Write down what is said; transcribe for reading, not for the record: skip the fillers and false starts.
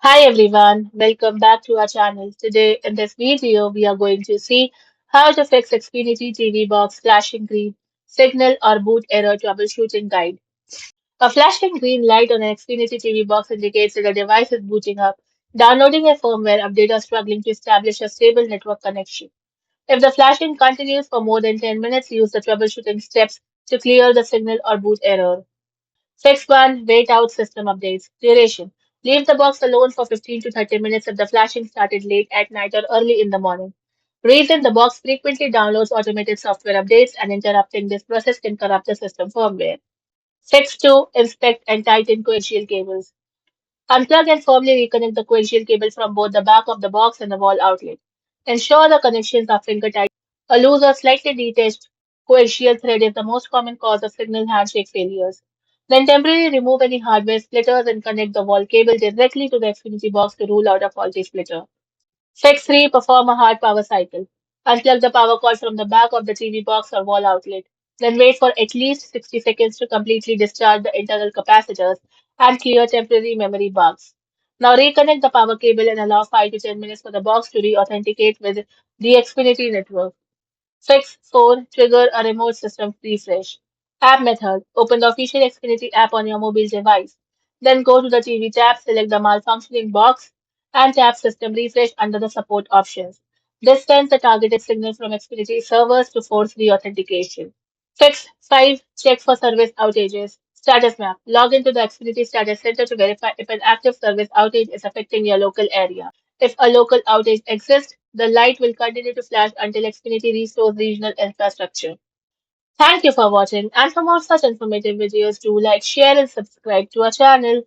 Hi everyone, welcome back to our channel. Today in this video, we are going to see how to fix Xfinity TV box flashing green signal or boot error troubleshooting guide. A flashing green light on an Xfinity TV box indicates that the device is booting up, downloading a firmware update or struggling to establish a stable network connection. If the flashing continues for more than 10 minutes, use the troubleshooting steps to clear the signal or boot error. Fix 1. Wait out system updates. Duration. Leave the box alone for 15 to 30 minutes if the flashing started late at night or early in the morning. Reason the box frequently downloads automated software updates and interrupting this process can corrupt the system firmware. Fix 2. Inspect and tighten coaxial cables. Unplug and firmly reconnect the coaxial cable from both the back of the box and the wall outlet. Ensure the connections are finger tight. A loose or slightly detached coaxial thread is the most common cause of signal handshake failures. Then temporarily remove any hardware splitters and connect the wall cable directly to the Xfinity box to rule out a faulty splitter. Fix 3. Perform a hard power cycle. Unplug the power cord from the back of the TV box or wall outlet. Then wait for at least 60 seconds to completely discharge the internal capacitors and clear temporary memory bugs. Now reconnect the power cable and allow 5 to 10 minutes for the box to re-authenticate with the Xfinity network. Fix 4. Trigger a remote system refresh. App method. Open the official Xfinity app on your mobile device. Then go to the TV tab, select the malfunctioning box, and tap System Refresh under the support options. This sends the targeted signal from Xfinity servers to force re-authentication. Fix 5. Check for service outages. Status map. Log into the Xfinity Status Center to verify if an active service outage is affecting your local area. If a local outage exists, the light will continue to flash until Xfinity restores regional infrastructure. Thank you for watching, and for more such informative videos, do like, share, and subscribe to our channel.